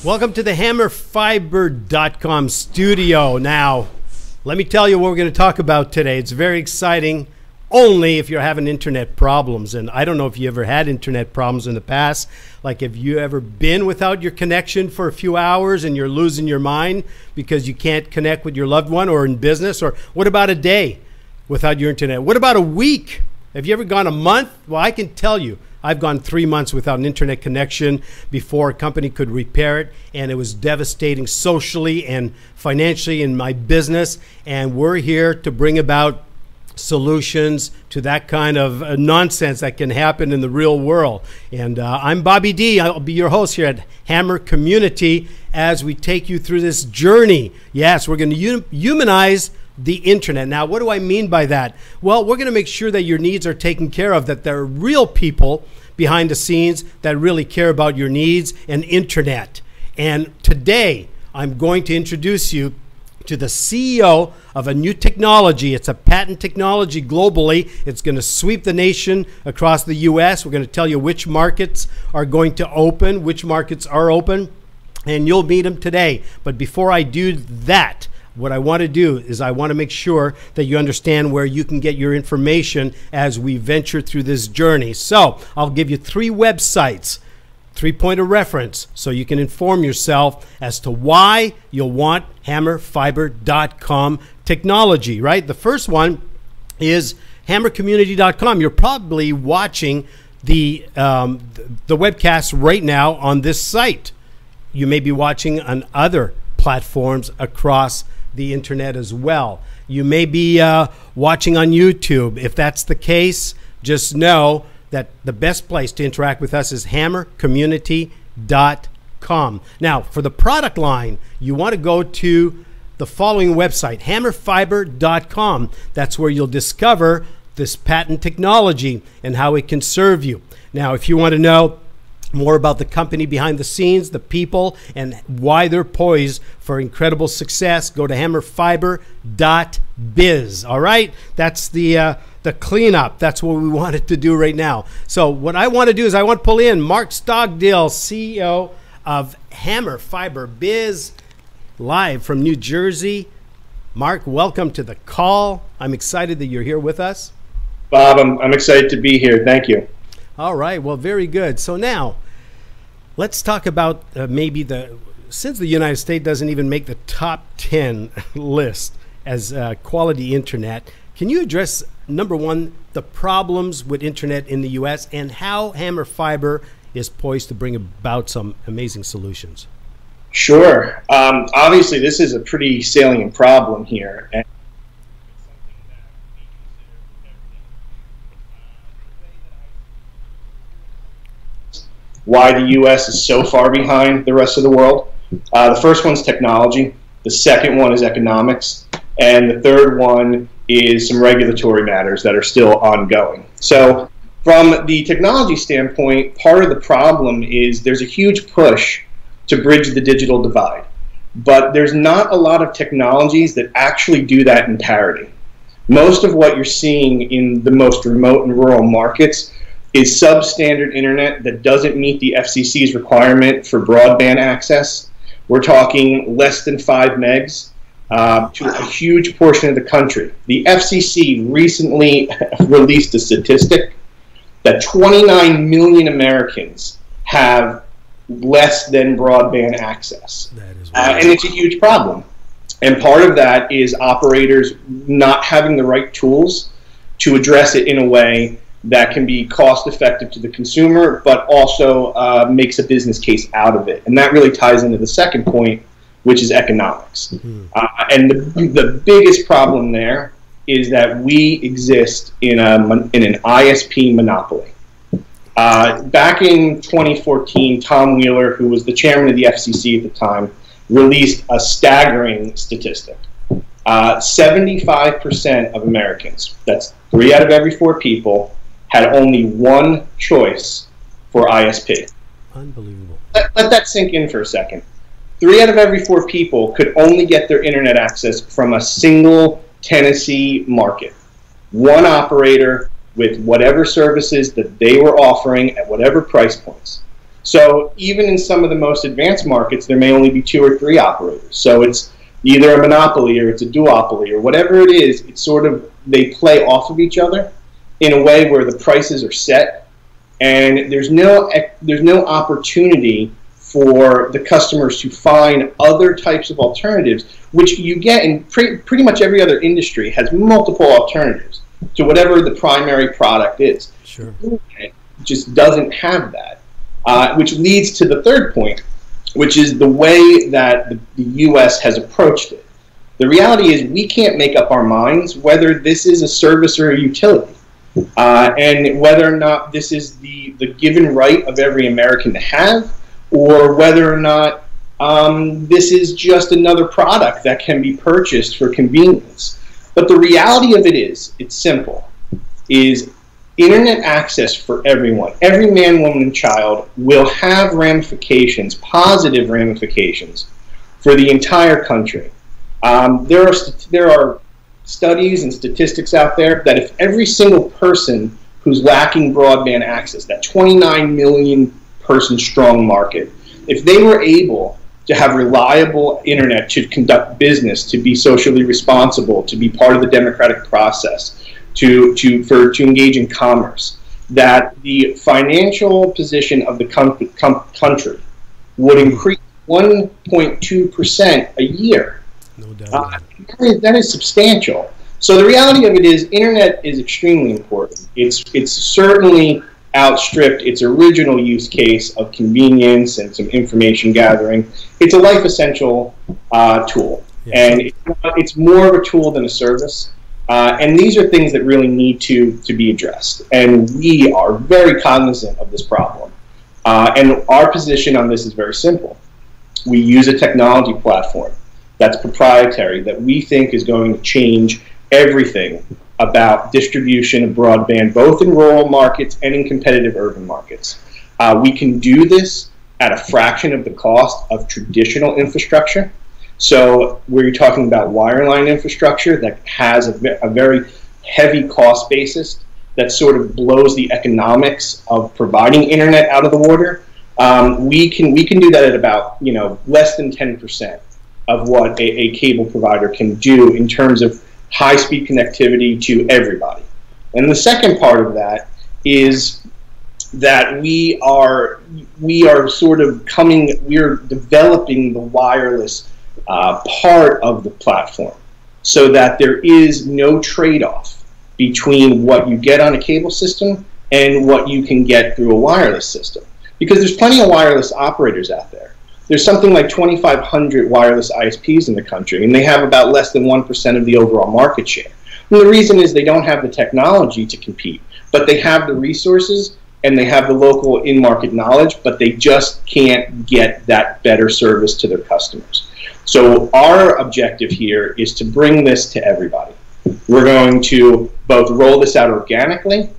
Welcome to the hammerfiber.com studio. Now, let me tell you what we're going to talk about today. It's very exciting, only if you're having internet problems. And I don't know if you ever had internet problems in the past. Like, have you ever been without your connection for a few hours and you're losing your mind because you can't connect with your loved one, or in business? Or what about a day without your internet? What about a week? Have you ever gone a month? Well, I can tell you, I've gone 3 months without an internet connection before a company could repair it, and it was devastating socially and financially in my business. And we're here to bring about solutions to that kind of nonsense that can happen in the real world. And I'm Bobby D. I'll be your host here at Hammer Community as we take you through this journey. Yes, we're going to humanize the internet. Now, what do I mean by that? Well, we're going to make sure that your needs are taken care of, that there are real people behind the scenes that really care about your needs and internet. And today, I'm going to introduce you to the CEO of a new technology. It's a patent technology globally. It's going to sweep the nation across the US. We're going to tell you which markets are going to open, which markets are open, and you'll meet him today. But before I do that, what I want to do is I want to make sure that you understand where you can get your information as we venture through this journey. So I'll give you 3 websites, 3-point of reference, so you can inform yourself as to why you'll want hammerfiber.com technology, right? The first one is hammercommunity.com. You're probably watching the webcast right now on this site. You may be watching on other platforms across the internet as well. You may be watching on YouTube. If that's the case, just know that the best place to interact with us is hammercommunity.com. Now, for the product line, you want to go to the following website, hammerfiber.com. That's where you'll discover this patent technology and how it can serve you. Now, if you want to know more about the company behind the scenes, the people, and why they're poised for incredible success, go to hammerfiber.biz. All right? That's the cleanup. That's what we wanted to do right now. So what I want to do is I want to pull in Mark Stogdill, CEO of Hammer Fiber Biz, live from New Jersey. Mark, welcome to the call. I'm excited that you're here with us. Bob, I'm excited to be here. Thank you. All right, well, very good. So now, let's talk about since the United States doesn't even make the top 10 list as quality internet, can you address, number one, the problems with internet in the U.S. and how Hammer Fiber is poised to bring about some amazing solutions? Sure. Obviously, this is a pretty salient problem here. And why the U.S. is so far behind the rest of the world. The first one's technology, the second one is economics, and the third one is some regulatory matters that are still ongoing. So from the technology standpoint, part of the problem is there's a huge push to bridge the digital divide, but there's not a lot of technologies that actually do that in parity. Most of what you're seeing in the most remote and rural markets is substandard internet that doesn't meet the FCC's requirement for broadband access. We're talking less than 5 megs to a huge portion of the country. The FCC recently released a statistic that 29 million Americans have less than broadband access. That is and it's a huge problem. And part of that is operators not having the right tools to address it in a way that can be cost-effective to the consumer, but also makes a business case out of it. And that really ties into the second point, which is economics. And the biggest problem there is that we exist in an ISP monopoly. Back in 2014, Tom Wheeler, who was the chairman of the FCC at the time, released a staggering statistic. 75% of Americans, that's 3 out of every 4 people, had only one choice for ISP. Unbelievable. Let that sink in for a second. 3 out of every 4 people could only get their internet access from a single Tennessee market. One operator with whatever services that they were offering at whatever price points. So even in some of the most advanced markets, there may only be 2 or 3 operators. So it's either a monopoly or it's a duopoly or whatever it is. It's sort of, they play off of each other in a way where the prices are set, and there's no opportunity for the customers to find other types of alternatives, which you get in pretty much every other industry has multiple alternatives to whatever the primary product is. Sure. It just doesn't have that, which leads to the third point, which is the way that the U.S. has approached it. The reality is we can't make up our minds whether this is a service or a utility, and whether or not this is the given right of every American to have, or whether or not this is just another product that can be purchased for convenience. But the reality of it is, it's simple, is internet access for everyone, every man, woman, and child, will have ramifications, positive ramifications, for the entire country. There are studies and statistics out there that if every single person who's lacking broadband access, that 29 million person strong market, if they were able to have reliable internet to conduct business, to be socially responsible, to be part of the democratic process, to engage in commerce, that the financial position of the country would increase 1.2% a year. No doubt. That is substantial. So the reality of it is, internet is extremely important. It's certainly outstripped its original use case of convenience and some information gathering. It's a life essential tool, and it's more of a tool than a service. And these are things that really need to be addressed. And we are very cognizant of this problem. And our position on this is very simple. We use a technology platform that's proprietary that we think is going to change everything about distribution of broadband, both in rural markets and in competitive urban markets. We can do this at a fraction of the cost of traditional infrastructure. So we're talking about wireline infrastructure that has a very heavy cost basis that sort of blows the economics of providing internet out of the water. We can do that at about less than 10% of what a cable provider can do in terms of high-speed connectivity to everybody. And the second part of that is that we are developing the wireless part of the platform so that there is no trade-off between what you get on a cable system and what you can get through a wireless system. Because there's plenty of wireless operators out there. There's something like 2,500 wireless ISPs in the country, and they have about less than 1% of the overall market share. And the reason is they don't have the technology to compete, but they have the resources and they have the local in-market knowledge, but they just can't get that better service to their customers. So our objective here is to bring this to everybody. We're going to both roll this out organically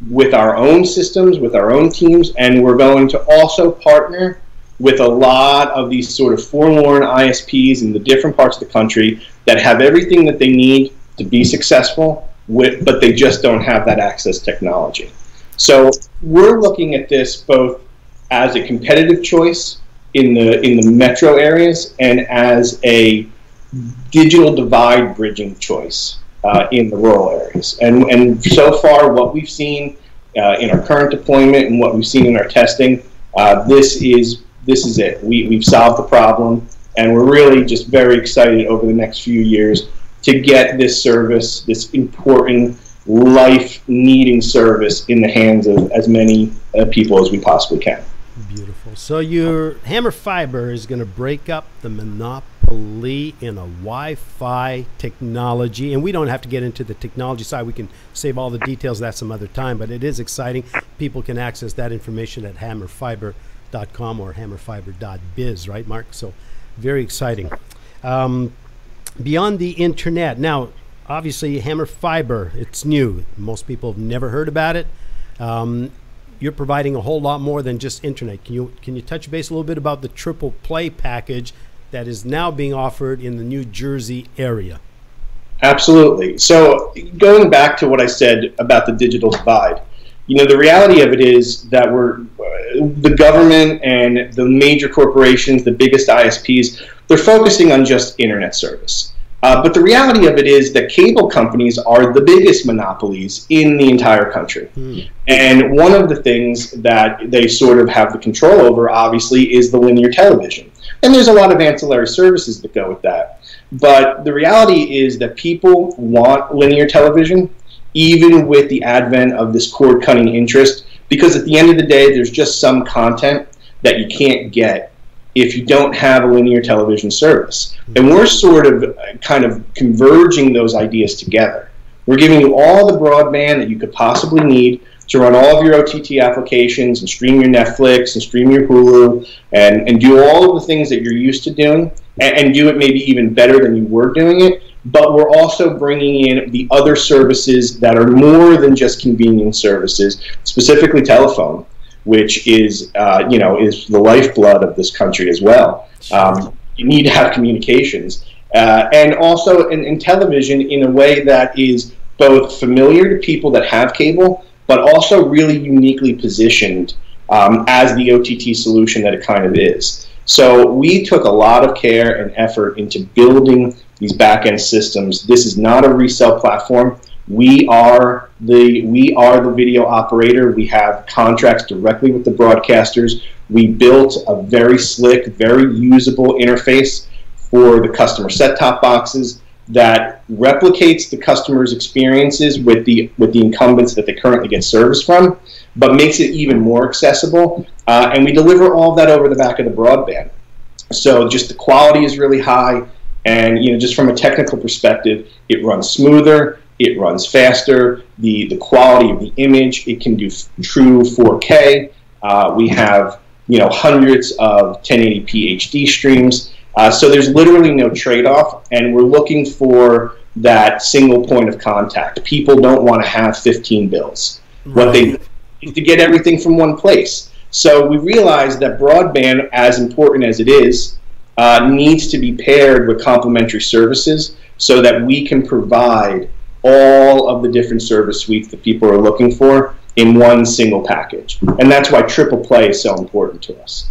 with our own systems, with our own teams, and we're going to also partner with a lot of these sort of forlorn ISPs in the different parts of the country that have everything that they need to be successful, but they just don't have that access technology. So we're looking at this both as a competitive choice in the metro areas and as a digital divide bridging choice in the rural areas. And so far, what we've seen in our current deployment and what we've seen in our testing, this is it. We've solved the problem, and we're really just very excited over the next few years to get this service, this important life-needing service, in the hands of as many people as we possibly can. Beautiful. So your Hammer Fiber is going to break up the monopoly in a Wi-Fi technology, and we don't have to get into the technology side. We can save all the details that some other time, but it is exciting. People can access that information at hammerfiber.com or hammerfiber.biz, right, Mark? So very exciting. Beyond the internet, now obviously Hammer Fiber, it's new. Most people have never heard about it. You're providing a whole lot more than just internet. Can you touch base a little bit about the triple play package that is now being offered in the New Jersey area? Absolutely. So going back to what I said about the digital divide, the reality of it is that the government and the major corporations, the biggest ISPs, they're focusing on just internet service. But the reality of it is that cable companies are the biggest monopolies in the entire country. And one of the things that they sort of have the control over, obviously, is the linear television. And there's a lot of ancillary services that go with that. But the reality is that people want linear television, even with the advent of this cord-cutting interest, because at the end of the day, there's just some content that you can't get if you don't have a linear television service. And we're sort of kind of converging those ideas together. We're giving you all the broadband that you could possibly need to run all of your OTT applications and stream your Netflix and stream your Hulu and do all of the things that you're used to doing and do it maybe even better than you were doing it. But we're also bringing in the other services that are more than just convenience services, specifically telephone, which is, is the lifeblood of this country as well. You need to have communications. And also in television in a way that is both familiar to people that have cable, but also really uniquely positioned as the OTT solution that it kind of is. So we took a lot of care and effort into building these back-end systems. This is not a resale platform. We are the video operator. We have contracts directly with the broadcasters. We built a very slick, very usable interface for the customer set-top boxes that replicates the customer's experiences with the incumbents that they currently get service from, but makes it even more accessible. And we deliver all of that over the back of the broadband. So just the quality is really high, and just from a technical perspective, it runs smoother. It runs faster. The quality of the image, it can do true 4K. We have hundreds of 1080p HD streams. So there's literally no trade-off, and we're looking for that single point of contact. People don't want to have 15 bills. Right. What they need is to get everything from one place. So we realize that broadband, as important as it is, needs to be paired with complementary services so that we can provide all of the different service suites that people are looking for in one single package. And that's why triple play is so important to us.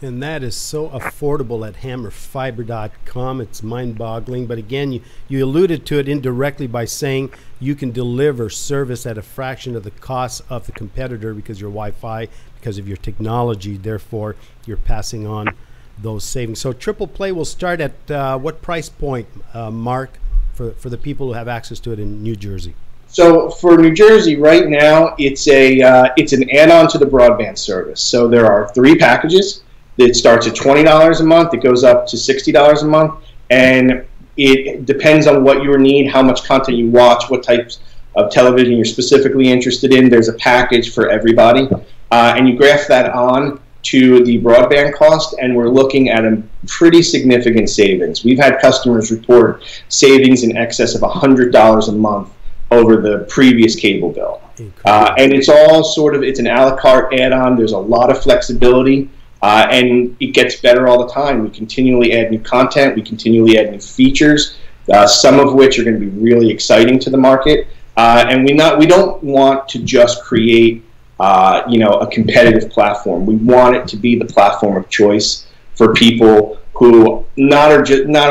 And that is so affordable at hammerfiber.com. It's mind-boggling. But again, you alluded to it indirectly by saying you can deliver service at a fraction of the cost of the competitor because your Wi-Fi, because of your technology. Therefore, you're passing on those savings. So triple play will start at what price point, Mark, for the people who have access to it in New Jersey? So for New Jersey right now, it's an add-on to the broadband service. So there are 3 packages. It starts at $20 a month. It goes up to $60 a month, and it depends on what your need, how much content you watch, what types of television you're specifically interested in. There's a package for everybody, and you graph that on to the broadband cost, and we're looking at a pretty significant savings. We've had customers report savings in excess of $100 a month over the previous cable bill. And it's all it's an a la carte add-on. There's a lot of flexibility. And it gets better all the time. We continually add new content. We continually add new features, some of which are going to be really exciting to the market. And we don't want to just create a competitive platform. We want it to be the platform of choice for people who not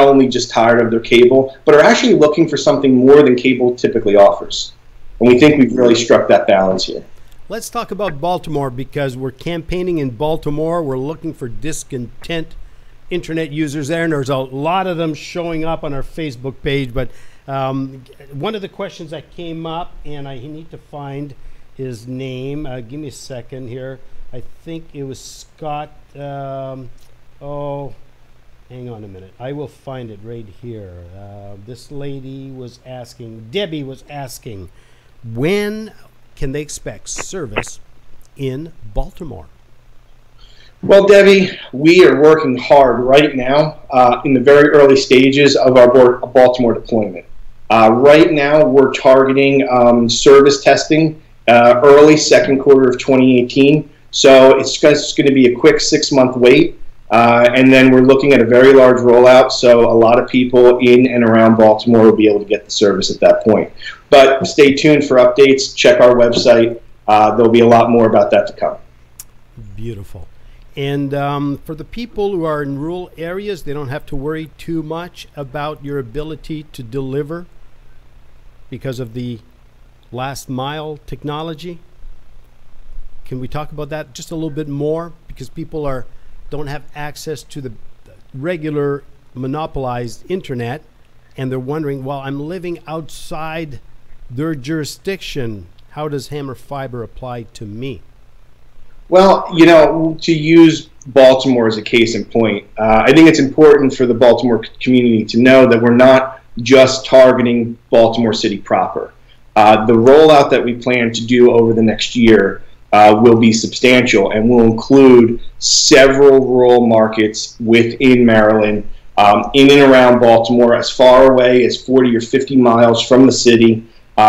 only just tired of their cable, but are actually looking for something more than cable typically offers. And we think we've really struck that balance here. Let's talk about Baltimore, because we're campaigning in Baltimore. We're looking for discontent internet users there, and there's a lot of them showing up on our Facebook page. But one of the questions that came up, and I need to find his name. Give me a second here. I think it was Scott. Hang on a minute. I will find it right here. This lady was asking, Debbie was asking, when can they expect service in Baltimore? Well, Debbie, we are working hard right now in the very early stages of our Baltimore deployment. Right now, we're targeting service testing early second quarter of 2018. So it's going to be a quick 6-month wait. And then we're looking at a very large rollout, so a lot of people in and around Baltimore will be able to get the service at that point. But stay tuned for updates. Check our website. There'll be a lot more about that to come. Beautiful. And for the people who are in rural areas, they don't have to worry too much about your ability to deliver because of the last mile technology. Can we talk about that just a little bit more? Because people don't have access to the regular monopolized internet, and they're wondering, well, I'm living outside their jurisdiction. How does Hammer Fiber apply to me? Well, to use Baltimore as a case in point, I think it's important for the Baltimore community to know that we're not just targeting Baltimore City proper. The rollout that we plan to do over the next year will be substantial and will include several rural markets within Maryland, in and around Baltimore, as far away as 40 or 50 miles from the city.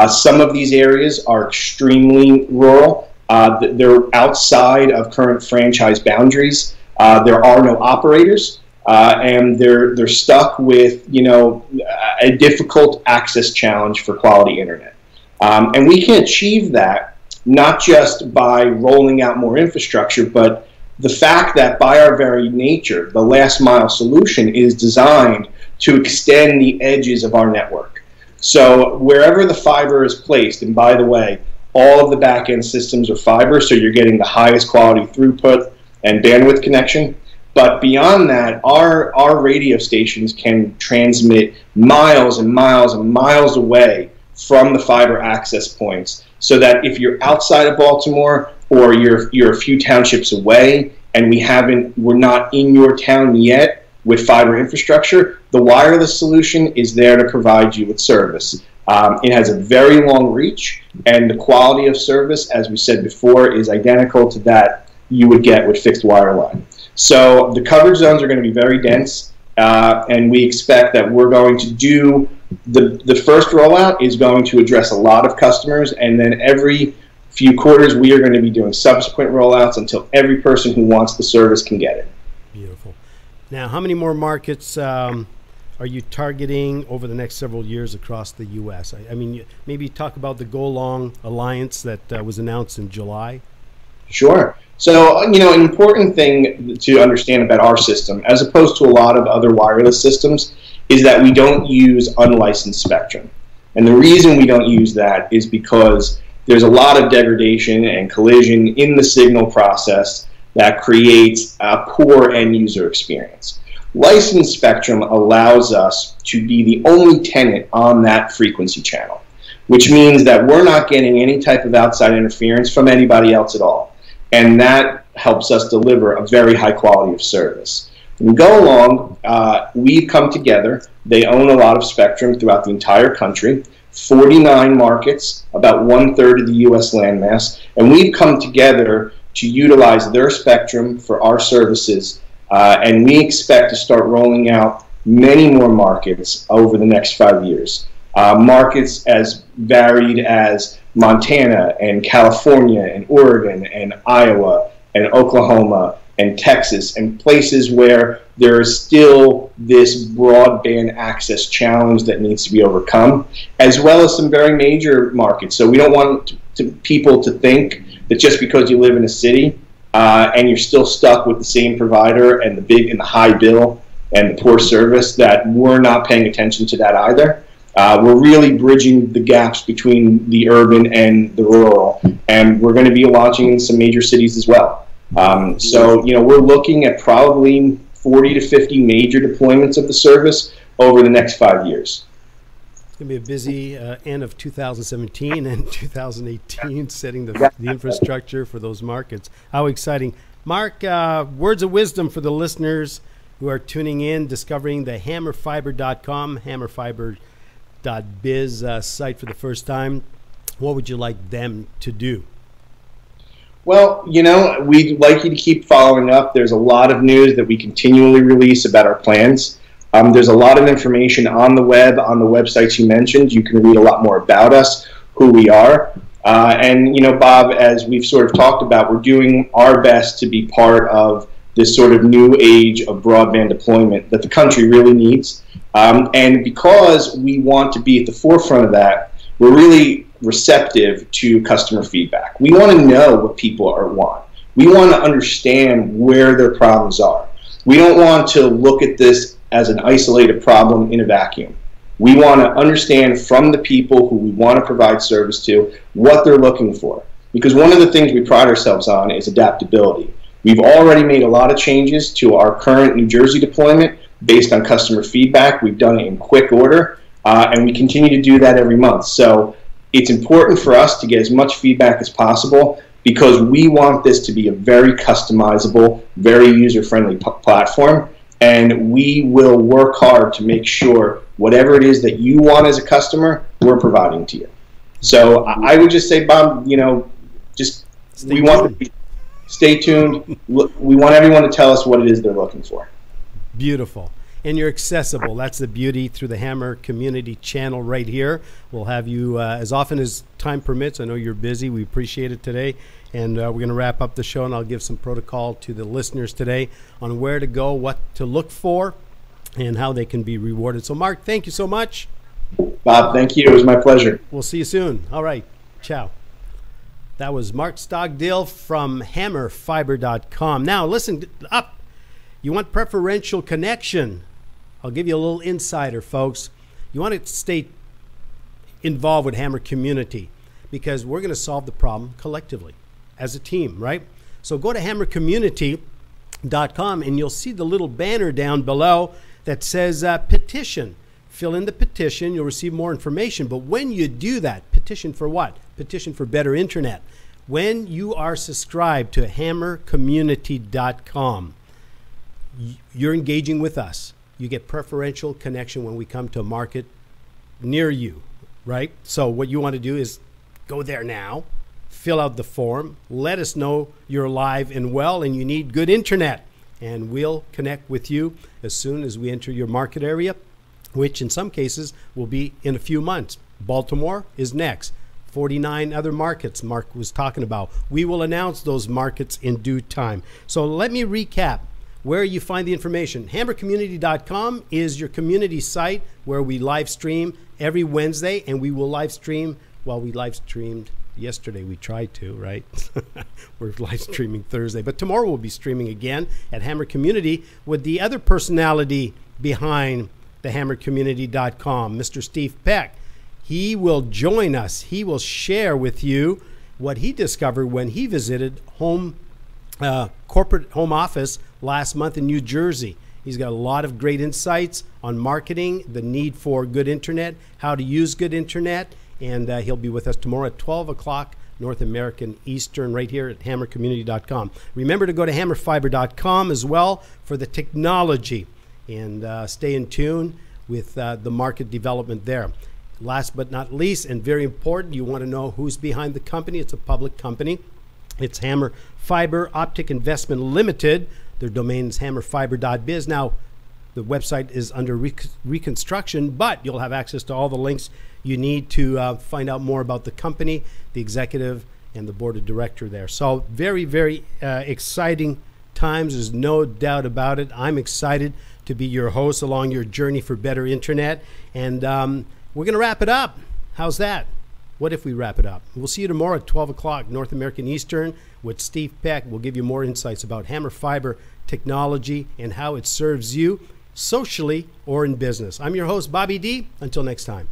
Some of these areas are extremely rural. They're outside of current franchise boundaries. There are no operators, and they're stuck with a difficult access challenge for quality internet. And we can achieve that not just by rolling out more infrastructure, but the fact that by our very nature, the last mile solution is designed to extend the edges of our network. So wherever the fiber is placed, and by the way, all of the back-end systems are fiber, so you're getting the highest quality throughput and bandwidth connection. But beyond that, our radio stations can transmit miles and miles and miles away from the fiber access points, so that if you're outside of Baltimore or you're a few townships away and we're not in your town yet with fiber infrastructure, the wireless solution is there to provide you with service. It has a very long reach, and the quality of service, as we said before, is identical to that you would get with fixed wireline. So the coverage zones are going to be very dense, and we expect that we're going to do the first rollout is going to address a lot of customers, and then every few quarters we are going to be doing subsequent rollouts until every person who wants the service can get it. Beautiful. Now, how many more markets are you targeting over the next several years across the U.S.? I mean, maybe talk about the Go Long Alliance that was announced in July. Sure. So, an important thing to understand about our system, as opposed to a lot of other wireless systems, is that we don't use unlicensed spectrum. And the reason we don't use that is because there's a lot of degradation and collision in the signal process that creates a poor end user experience. Licensed spectrum allows us to be the only tenant on that frequency channel, which means that we're not getting any type of outside interference from anybody else at all. And that helps us deliver a very high quality of service. When we go along, we've come together. They own a lot of spectrum throughout the entire country, 49 markets, about 1/3 of the U.S. landmass, and we've come together to utilize their spectrum for our services, and we expect to start rolling out many more markets over the next 5 years. Markets as varied as Montana and California and Oregon and Iowa and Oklahoma and Texas, and places where there is still this broadband access challenge that needs to be overcome, as well as some very major markets. So we don't want people to think that just because you live in a city and you're still stuck with the same provider and the high bill and the poor service, that we're not paying attention to that either. We're really bridging the gaps between the urban and the rural, and we're going to be launching in some major cities as well. So, we're looking at probably 40 to 50 major deployments of the service over the next 5 years. It's going to be a busy end of 2017 and 2018, setting the infrastructure for those markets. How exciting. Mark, words of wisdom for the listeners who are tuning in, discovering the hammerfiber.com, hammerfiber.biz site for the first time. What would you like them to do? Well, we'd like you to keep following up. There's a lot of news that we continually release about our plans. There's a lot of information on the web, on the websites you mentioned. You can read a lot more about us, who we are. And, Bob, as we've sort of talked about, we're doing our best to be part of this sort of new age of broadband deployment that the country really needs. And because we want to be at the forefront of that, we're really receptive to customer feedback. We want to know what people want. We want to understand where their problems are. We don't want to look at this as an isolated problem in a vacuum. We want to understand from the people who we want to provide service to what they're looking for. Because one of the things we pride ourselves on is adaptability. We've already made a lot of changes to our current New Jersey deployment based on customer feedback. We've done it in quick order, and we continue to do that every month. So it's important for us to get as much feedback as possible because we want this to be a very customizable, very user-friendly platform, and we will work hard to make sure whatever it is that you want as a customer, we're providing to you. So I would just say, Bob, just we want to stay tuned. We want everyone to tell us what it is they're looking for. Beautiful. And you're accessible. That's the beauty through the Hammer Community channel right here. We'll have you as often as time permits. I know you're busy. We appreciate it today. And we're going to wrap up the show, and I'll give some protocol to the listeners today on where to go, what to look for, and how they can be rewarded. So, Mark, thank you so much. Bob, thank you. It was my pleasure. We'll see you soon. All right. Ciao. That was Mark Stockdale from hammerfiber.com. Now, listen up. You want preferential connection? I'll give you a little insider, folks. You want to stay involved with Hammer Community because we're going to solve the problem collectively as a team, right? So go to hammercommunity.com and you'll see the little banner down below that says petition. Fill in the petition. You'll receive more information. But when you do that, petition for what? Petition for better internet. When you are subscribed to hammercommunity.com, you're engaging with us. You get preferential connection when we come to a market near you, right? So what you want to do is go there now, fill out the form, let us know you're alive and well and you need good internet, and we'll connect with you as soon as we enter your market area, which in some cases will be in a few months. Baltimore is next. 49 other markets Mark was talking about. We will announce those markets in due time. So let me recap where you find the information. Hammercommunity.com is your community site where we live stream every Wednesday, and we will live stream. Well, we live streamed yesterday. We tried to, right? We're live streaming Thursday, but tomorrow we'll be streaming again at Hammer Community with the other personality behind the Hammercommunity.com, Mr. Steve Peck. He will join us. He will share with you what he discovered when he visited corporate home office last month in New Jersey. He's got a lot of great insights on marketing, the need for good internet, how to use good internet, and he'll be with us tomorrow at 12 o'clock North American Eastern right here at hammercommunity.com. Remember to go to hammerfiber.com as well for the technology, and stay in tune with the market development there. Last but not least, and very important, you want to know who's behind the company. It's a public company. It's Hammer Fiber Optic Investment Limited. Their domain is hammerfiber.biz. Now, the website is under reconstruction, but you'll have access to all the links you need to find out more about the company, the executive, and the board of director there. So very, very exciting times. There's no doubt about it. I'm excited to be your host along your journey for better internet. And we're going to wrap it up. How's that? What if we wrap it up? We'll see you tomorrow at 12 o'clock North American Eastern with Steve Peck. We'll give you more insights about Hammer Fiber technology and how it serves you socially or in business. I'm your host, Bobby D. Until next time.